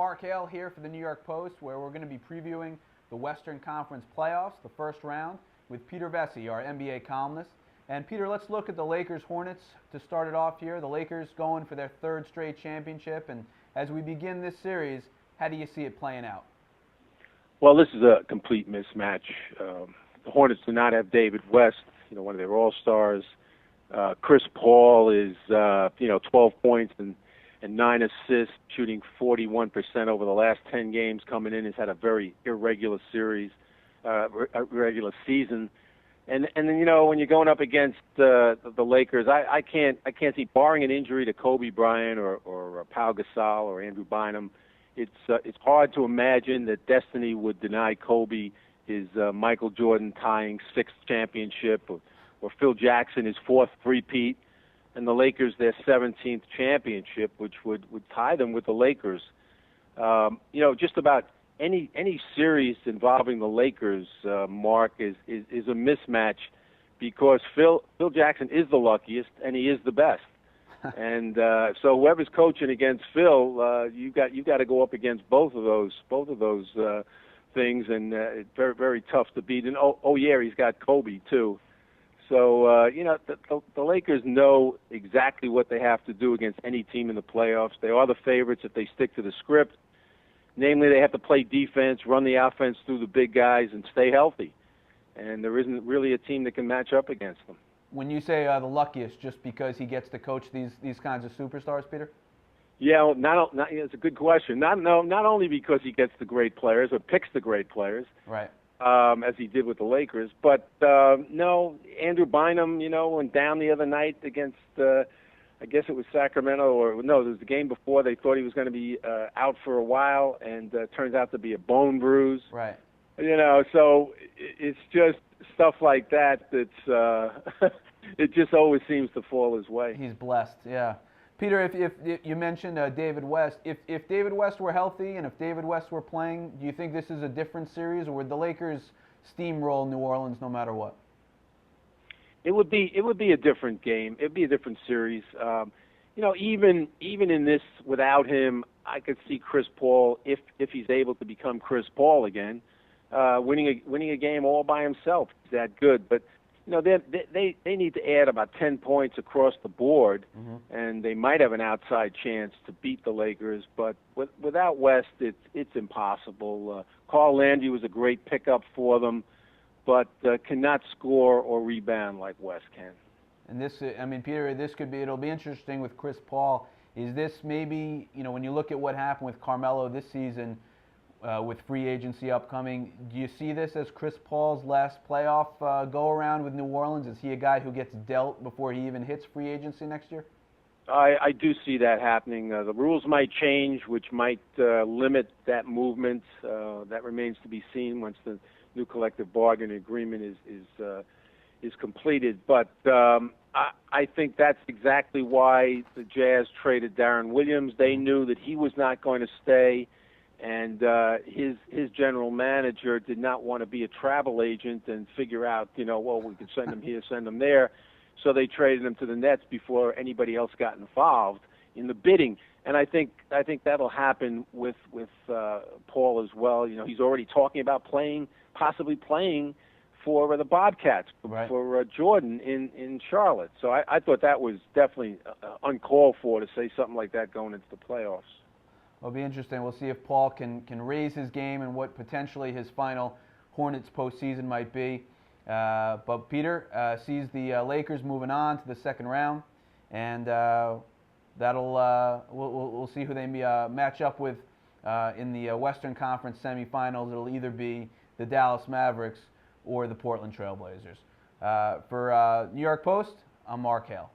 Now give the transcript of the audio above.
Mark Hale here for the New York Post, where we're going to be previewing the Western Conference playoffs, the first round, with Peter Vesey, our NBA columnist. And Peter, let's look at the Lakers-Hornets to start it off here. The Lakers going for their third straight championship, and as we begin this series, how do you see it playing out? Well, this is a complete mismatch. The Hornets do not have David West, one of their all-stars. Chris Paul is, 12 points and 9 assists, shooting 41% over the last 10 games coming in. He's had a very irregular regular season. And then, when you're going up against the Lakers, I can't see, barring an injury to Kobe Bryant or Pau Gasol or Andrew Bynum, it's hard to imagine that destiny would deny Kobe his Michael Jordan tying sixth championship, or Phil Jackson his fourth three-peat, and the Lakers their 17th championship, which would tie them with the Lakers. Just about any series involving the Lakers, Mark, is a mismatch because Phil Jackson is the luckiest and he is the best. And so whoever's coaching against Phil, you got to go up against both of those things, and it's very, very tough to beat. And he's got Kobe too. So the Lakers know exactly what they have to do against any team in the playoffs. They are the favorites if they stick to the script. Namely, they have to play defense, run the offense through the big guys, and stay healthy. And there isn't really a team that can match up against them. When you say the luckiest, just because he gets to coach these kinds of superstars, Peter? Yeah, it's a good question. Not only because he gets the great players or picks the great players, right? As he did with the Lakers, but no, Andrew Bynum, went down the other night against, I guess it was Sacramento, or no, it was the game before. They thought he was going to be out for a while, and turns out to be a bone bruise. Right. So it's just stuff like that that's it just always seems to fall his way. He's blessed, yeah. Peter, if you mentioned David West, if David West were healthy and if David West were playing, do you think this is a different series, or would the Lakers steamroll New Orleans no matter what? It would be a different game. It would be a different series. Even in this without him, I could see Chris Paul, if he's able to become Chris Paul again, winning a game all by himself. He's that good, but they need to add about 10 points across the board, and they might have an outside chance to beat the Lakers. But without West, it's impossible. Carl Landry was a great pickup for them, but cannot score or rebound like West can. And this, Peter, it'll be interesting with Chris Paul. Is this maybe, when you look at what happened with Carmelo this season, with free agency upcoming, do you see this as Chris Paul's last playoff go-around with New Orleans? Is he a guy who gets dealt before he even hits free agency next year? I do see that happening. The rules might change, which might limit that movement. That remains to be seen once the new collective bargaining agreement is completed. But I think that's exactly why the Jazz traded Darren Williams. They knew that he was not going to stay. And his general manager did not want to be a travel agent and figure out, we could send him here, send him there. So they traded him to the Nets before anybody else got involved in the bidding. And I think that'll happen with Paul as well. He's already talking about possibly playing for the Bobcats, right, for Jordan in Charlotte. So I thought that was definitely uncalled for to say something like that going into the playoffs. It'll be interesting. We'll see if Paul can raise his game and what potentially his final Hornets postseason might be. But Peter sees the Lakers moving on to the second round, and we'll see who they match up with in the Western Conference semifinals. It'll either be the Dallas Mavericks or the Portland Trail Blazers. For New York Post, I'm Mark Hale.